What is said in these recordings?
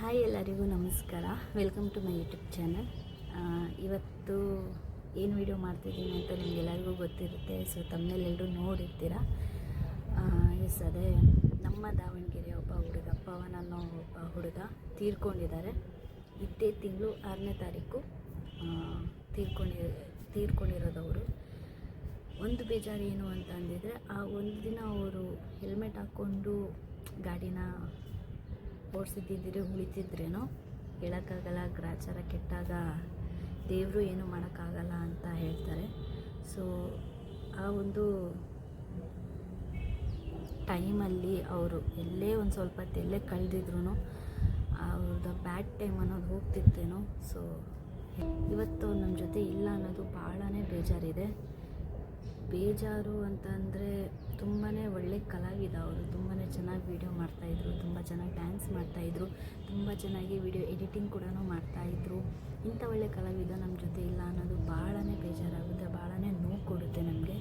Hi ಎಲ್ಲರಿಗೂ ನಮಸ್ಕಾರ. Welcome to my YouTube channel. ಇವತ್ತು ಏನು ವಿಡಿಯೋ ಮಾಡ್ತಿದ್ದೀನಿ ಅಂತ ನಿಮಗೆಲ್ಲರಿಗೂ ಗೊತ್ತಿರುತ್ತೆ. ಸೊ ತಮ್ಮನೆಲ್ಲರೂ ನೋಡಿರ್ತೀರ. ಅದೇ ನಮ್ಮ ದಾವಣಗೆರೆ ಒಬ್ಬ ಹುಡುಗ ಪವನ್ ಅನ್ನೋ ಒಬ್ಬ ಹುಡುಗ ತೀರ್ಕೊಂಡಿದ್ದಾರೆ. ಇದೇ ತಿಂಗಳು 6ನೇ ತಾರೀಕು ತೀರ್ಕೊಂಡಿರೋದವರು. ಒಂದು ಬೇಜಾರು ಏನು ಅಂತ ಅಂದಿದ್ರೆ, ಆ ಒಂದು ದಿನ ಅವರು ಹೆಲ್ಮೆಟ್ ಹಾಕ್ಕೊಂಡು ಗಾಡಿನ ಓಡಿಸಿದ್ದಿದ್ರೆ ಉಳಿತಿದ್ರೇನೋ ಹೇಳೋಕ್ಕಾಗಲ್ಲ. ಗ್ರಾಚಾರ ಕೆಟ್ಟಾಗ ದೇವರು ಏನೂ ಮಾಡೋಕ್ಕಾಗಲ್ಲ ಅಂತ ಹೇಳ್ತಾರೆ. ಸೊ ಆ ಒಂದು ಟೈಮಲ್ಲಿ ಅವರು ಎಲ್ಲೇ ಒಂದು ಸ್ವಲ್ಪ ಎಲ್ಲೇ ಕಳೆದಿದ್ರು ಅವ್ರದ್ದು ಬ್ಯಾಡ್ ಟೈಮ್ ಅನ್ನೋದು ಹೋಗ್ತಿತ್ತೇನೋ. ಸೊ ಇವತ್ತು ನಮ್ಮ ಜೊತೆ ಇಲ್ಲ ಅನ್ನೋದು ಭಾಳನೇ ಬೇಜಾರಿದೆ. ಬೇಜಾರು ಅಂತಂದರೆ ತುಂಬಾ ಒಳ್ಳೆ ಕಲಾವಿದ ಅವರು. ತುಂಬಾ ಚೆನ್ನಾಗಿ ವೀಡಿಯೋ ಮಾಡ್ತಾಯಿದ್ರು, ತುಂಬ ಚೆನ್ನಾಗಿ ಡ್ಯಾನ್ಸ್ ಮಾಡ್ತಾಯಿದ್ರು, ತುಂಬ ಚೆನ್ನಾಗಿ ವೀಡಿಯೋ ಎಡಿಟಿಂಗ್ ಕೂಡ ಮಾಡ್ತಾಯಿದ್ರು. ಇಂಥ ಒಳ್ಳೆ ಕಲಾವಿದ ನಮ್ಮ ಜೊತೆ ಇಲ್ಲ ಅನ್ನೋದು ಭಾಳನೇ ಬೇಜಾರಾಗುತ್ತೆ, ಭಾಳನೇ ನೋವು ಕೊಡುತ್ತೆ ನಮಗೆ.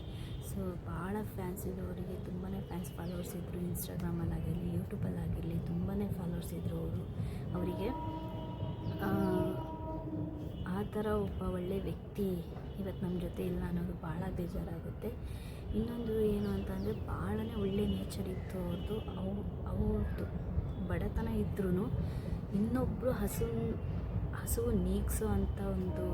ಸೊ ಭಾಳ ಫ್ಯಾನ್ಸ್ ಇದ್ರು ಅವರಿಗೆ, ತುಂಬಾ ಫ್ಯಾನ್ಸ್ ಫಾಲೋವರ್ಸ್ ಇದ್ದರು. ಇನ್ಸ್ಟಾಗ್ರಾಮಲ್ಲಾಗಿರಲಿ, ಯೂಟ್ಯೂಬಲ್ಲಾಗಿರಲಿ ತುಂಬಾ ಫಾಲೋವರ್ಸ್ ಇದ್ದರು ಅವರಿಗೆ. ಆ ಥರ ಒಬ್ಬ ಒಳ್ಳೆ ವ್ಯಕ್ತಿ ಇವತ್ತು ನಮ್ಮ ಜೊತೆ ಇಲ್ಲ ಅನ್ನೋದು ಭಾಳ ಬೇಜಾರಾಗುತ್ತೆ. ಇನ್ನೊಂದು ಏನು ಅಂತಂದರೆ, ಭಾಳನೇ ಒಳ್ಳೆ ನೇಚರ್ ಇತ್ತು ಅವ್ರದ್ದು. ಅವ್ರದ್ದು ಬಡತನ ಇದ್ರೂ ಇನ್ನೊಬ್ಬರು ಹಸು ನೀಗಿಸೋ ಅಂಥ ಒಂದು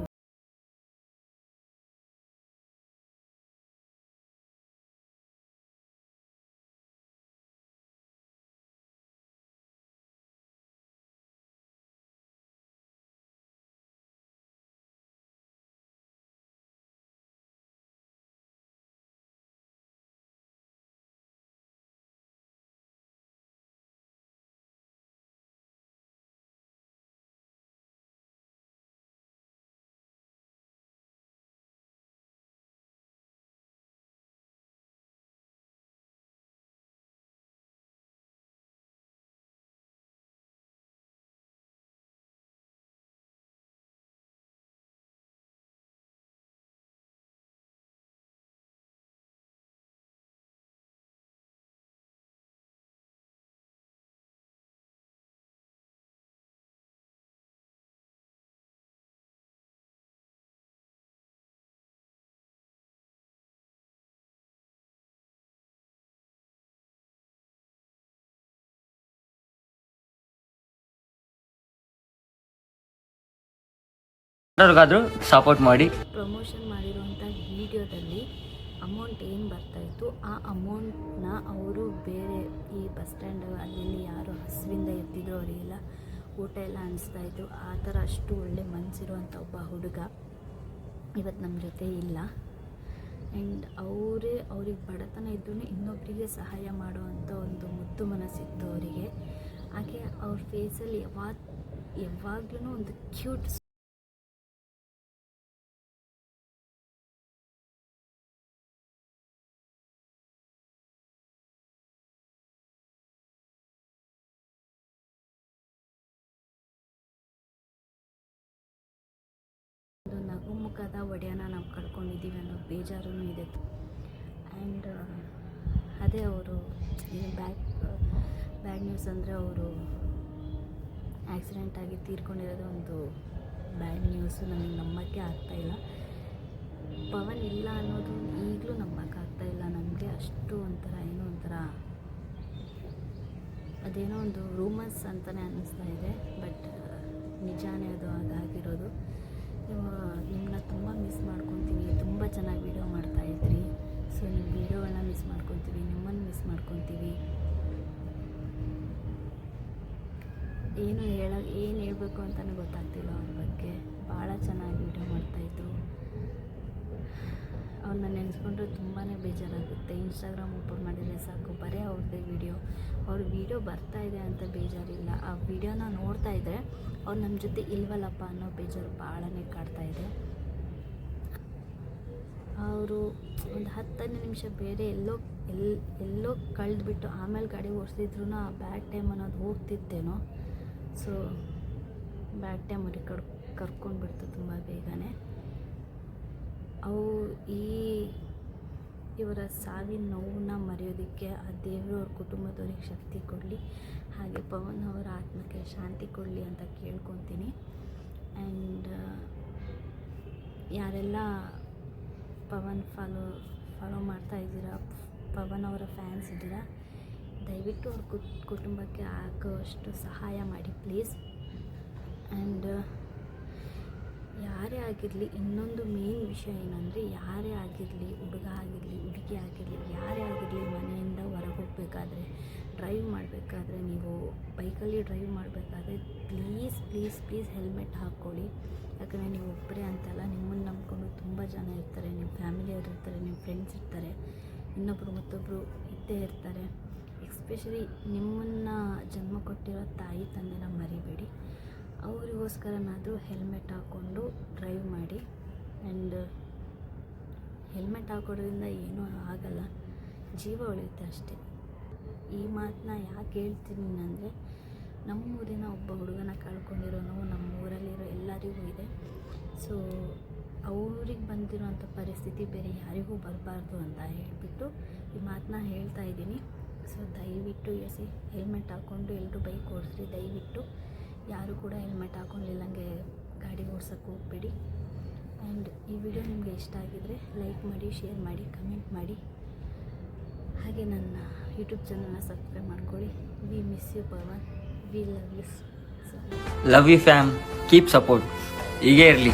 ಯಾರಿಗಾದ್ರೂ ಸಪೋರ್ಟ್ ಮಾಡಿ. ಪ್ರಮೋಷನ್ ಮಾಡಿರುವಂಥ ವಿಡಿಯೋದಲ್ಲಿ ಅಮೌಂಟ್ ಏನು ಬರ್ತಾಯಿತ್ತು, ಆ ಅಮೌಂಟ್ನ ಅವರು ಬೇರೆ ಈ ಬಸ್ ಸ್ಟ್ಯಾಂಡ್ ಅಲ್ಲಿ ಯಾರು ಹಸುವಿಂದ ಇರ್ತಿದ್ರು ಅವರಿಗೆಲ್ಲ ಊಟ ಎಲ್ಲ ಅನಿಸ್ತಾಯಿತ್ತು. ಆ ಥರ ಅಷ್ಟು ಒಳ್ಳೆ ಮನಸ್ಸಿರುವಂಥ ಒಬ್ಬ ಹುಡುಗ ಇವತ್ತು ನಮ್ಮ ಜೊತೆ ಇಲ್ಲ. ಆ್ಯಂಡ್ ಅವ್ರಿಗೆ ಬಡತನ ಇದ್ರೂ ಇನ್ನೊಬ್ಬರಿಗೆ ಸಹಾಯ ಮಾಡುವಂಥ ಒಂದು ಮುದ್ದು ಮನಸ್ಸಿತ್ತು ಅವರಿಗೆ. ಹಾಗೆ ಅವ್ರ ಫೇಸಲ್ಲಿ ಯಾವಾಗಲೂ ಒಂದು ಕ್ಯೂಟ್ ಒಂದು ನಗುಮುಖದ ಒಡೆಯನ ನಾವು ಕಳ್ಕೊಂಡಿದ್ದೀವಿ ಅನ್ನೋ ಬೇಜಾರೂ ಇದೆ. ಆ್ಯಂಡ್ ಅದೇ ಅವರು ಬ್ಯಾಡ್ ನ್ಯೂಸ್ ಅಂದರೆ ಅವರು ಆಕ್ಸಿಡೆಂಟಾಗಿ ತೀರ್ಕೊಂಡಿರೋದು ಒಂದು ಬ್ಯಾಡ್ ನ್ಯೂಸು. ನಮಗೆ ನಂಬೋಕ್ಕೆ ಆಗ್ತಾಯಿಲ್ಲ. ಪವನ್ ಇಲ್ಲ ಅನ್ನೋದು ಈಗಲೂ ನಂಬೋಕ್ಕಾಗ್ತಾಯಿಲ್ಲ ನಮಗೆ. ಅಷ್ಟು ಒಂಥರ ಏನೋ ಒಂಥರ ಅದೇನೋ ಒಂದು ರೂಮರ್ಸ್ ಅಂತಲೇ ಅನ್ನಿಸ್ತಾ ಇದೆ. ಬಟ್ ನಿಜಾನೇ ಅದು ಅದಾಗಿರೋದು. ನಿಮ್ಮನ್ನ ತುಂಬ ಮಿಸ್ ಮಾಡ್ಕೊತೀವಿ. ತುಂಬ ಚೆನ್ನಾಗಿ ವೀಡಿಯೋ ಮಾಡ್ತಾಯಿದ್ರಿ. ಸೊ ನಿಮ್ಮ ವೀಡಿಯೋಗಳನ್ನ ಮಿಸ್ ಮಾಡ್ಕೊತೀವಿ, ನಿಮ್ಮನ್ನು ಮಿಸ್ ಮಾಡ್ಕೊತೀವಿ. ಏನು ಹೇಳಬೇಕು ಅಂತಲೇ ಗೊತ್ತಾಗ್ತಿಲ್ಲ ಅವ್ರ ಬಗ್ಗೆ. ಭಾಳ ಚೆನ್ನಾಗಿ ವೀಡಿಯೋ ಮಾಡ್ತಾಯಿದ್ರು. ಅವ್ರನ್ನ ನೆನೆಸ್ಕೊಂಡ್ರೆ ತುಂಬಾ ಬೇಜಾರಾಗುತ್ತೆ. ಇನ್ಸ್ಟಾಗ್ರಾಮ್ ಓಪನ್ ಮಾಡಿದರೆ ಸಾಕು, ಬರೀ ಅವ್ರದ್ದೇ ಅವ್ರ ವೀಡಿಯೋ ಬರ್ತಾಯಿದೆ ಅಂತ ಬೇಜಾರಿಲ್ಲ. ಆ ವಿಡಿಯೋನ ನೋಡ್ತಾ ಇದ್ದರೆ ಅವ್ರು ನಮ್ಮ ಜೊತೆ ಇಲ್ವಲ್ಲಪ್ಪ ಅನ್ನೋ ಬೇಜಾರು ಭಾಳನೇ ಕಾಡ್ತಾಯಿದೆ. ಅವರು ಒಂದು 10 ನಿಮಿಷ ಬೇರೆ ಎಲ್ಲೋ ಕಳೆದ್ಬಿಟ್ಟು ಆಮೇಲೆ ಗಾಡಿ ಓಡಿಸಿದ್ರು ಆ ಬ್ಯಾಡ್ ಟೈಮ್ ಅನ್ನೋದು ಹೋಗ್ತಿತ್ತೇನೋ. ಸೊ ಬ್ಯಾಡ್ ಟೈಮ್ ಅವ್ರಿಗೆ ಕರ್ಕೊಂಡ್ಬಿಡ್ತು ತುಂಬ ಬೇಗನೆ. ಇವರ ಸಾವಿನ ನೋವನ್ನ ಮರೆಯೋದಕ್ಕೆ ಆ ದೇವರು ಅವ್ರ ಕುಟುಂಬದವ್ರಿಗೆ ಶಕ್ತಿ ಕೊಡಲಿ. ಹಾಗೆ ಪವನ್ ಅವರ ಆತ್ಮಕ್ಕೆ ಶಾಂತಿ ಕೊಡಲಿ ಅಂತ ಕೇಳ್ಕೊತೀನಿ. ಆ್ಯಂಡ್ ಯಾರೆಲ್ಲ ಪವನ್ ಫಾಲೋ ಮಾಡ್ತಾ ಇದ್ದೀರಾ, ಪವನ್ ಅವರ ಫ್ಯಾನ್ಸ್ ಇದ್ದೀರಾ, ದಯವಿಟ್ಟು ಅವ್ರ ಕುಟುಂಬಕ್ಕೆ ಆಗೋಷ್ಟು ಸಹಾಯ ಮಾಡಿ ಪ್ಲೀಸ್. ಆ್ಯಂಡ್ ಯಾರೇ ಆಗಿರಲಿ, ಇನ್ನೊಂದು ಮೇನ್ ವಿಷಯ ಏನಂದರೆ, ಯಾರೇ ಆಗಿರಲಿ, ಹುಡುಗ ಆಗಿರಲಿ ಹುಡುಗಿ ಆಗಿರಲಿ, ಯಾರೇ ಆಗಿರಲಿ, ಮನೆಯಿಂದ ಹೊರಗೆ ಹೋಗಬೇಕಾದ್ರೆ, ಡ್ರೈವ್ ಮಾಡಬೇಕಾದ್ರೆ, ನೀವು ಬೈಕಲ್ಲಿ ಡ್ರೈವ್ ಮಾಡಬೇಕಾದ್ರೆ ಪ್ಲೀಸ್ ಪ್ಲೀಸ್ ಪ್ಲೀಸ್ ಹೆಲ್ಮೆಟ್ ಹಾಕ್ಕೊಳ್ಳಿ. ಯಾಕಂದರೆ ನೀವು ಒಬ್ಬರೇ ಅಂತಲ್ಲ, ನಿಮ್ಮನ್ನು ನಂಬ್ಕೊಂಡು ತುಂಬ ಜನ ಇರ್ತಾರೆ, ನಿಮ್ಮ ಫ್ಯಾಮಿಲಿಯವ್ರು ಇರ್ತಾರೆ, ನಿಮ್ಮ ಫ್ರೆಂಡ್ಸ್ ಇರ್ತಾರೆ, ಇನ್ನೊಬ್ಬರು ಮತ್ತೊಬ್ಬರು ಇದ್ದೇ ಇರ್ತಾರೆ. ಎಸ್ಪೆಷಲಿ ನಿಮ್ಮನ್ನು ಜನ್ಮ ಕೊಟ್ಟಿರೋ ತಾಯಿ ತಂದೆನ ಮರಿಬೇಡಿ. ಅವರಿಗೋಸ್ಕರನಾದರೂ ಹೆಲ್ಮೆಟ್ ಹಾಕ್ಕೊಂಡು ಡ್ರೈವ್ ಮಾಡಿ. ಆ್ಯಂಡ್ ಹೆಲ್ಮೆಟ್ ಹಾಕೋದ್ರಿಂದ ಏನೂ ಆಗಲ್ಲ, ಜೀವ ಉಳಿಯುತ್ತೆ ಅಷ್ಟೇ. ಈ ಮಾತನ್ನ ಯಾಕೆ ಹೇಳ್ತೀನಿ ಅಂದರೆ, ನಮ್ಮೂರಿನ ಒಬ್ಬ ಹುಡುಗನ ಕಳ್ಕೊಂಡಿರೋ ನೋವು ನಮ್ಮೂರಲ್ಲಿರೋ ಎಲ್ಲರಿಗೂ ಇದೆ. ಸೊ ಅವ್ರಿಗೆ ಬಂದಿರೋಂಥ ಪರಿಸ್ಥಿತಿ ಬೇರೆ ಯಾರಿಗೂ ಬರಬಾರ್ದು ಅಂತ ಹೇಳಿಬಿಟ್ಟು ಈ ಮಾತನ್ನ ಹೇಳ್ತಾ ಇದ್ದೀನಿ. ಸೊ ದಯವಿಟ್ಟು ಹೆಲ್ಮೆಟ್ ಹಾಕ್ಕೊಂಡು ಎಲ್ಲರೂ ಬೈಕ್ ಓಡಿಸ್ರಿ. ದಯವಿಟ್ಟು ಯಾರು ಕೂಡ ಹೆಲ್ಮೆಟ್ ಹಾಕ್ಕೊಂಡಿಲ್ಲಂಗೆ ಗಾಡಿ ಓಡ್ಸೋಕ್ಕೆ ಹೋಗಬೇಡಿ. ಆ್ಯಂಡ್ ಈ ವಿಡಿಯೋ ನಿಮಗೆ ಇಷ್ಟ ಆಗಿದರೆ ಲೈಕ್ ಮಾಡಿ, ಶೇರ್ ಮಾಡಿ, ಕಮೆಂಟ್ ಮಾಡಿ. ಹಾಗೆ ನನ್ನ ಯೂಟ್ಯೂಬ್ ಚಾನಲ್ನ ಸಬ್ಸ್ಕ್ರೈಬ್ ಮಾಡ್ಕೊಳ್ಳಿ. We miss you Pavan, we love you. Love you fam, keep support ಹೀಗೆ ಇರಲಿ.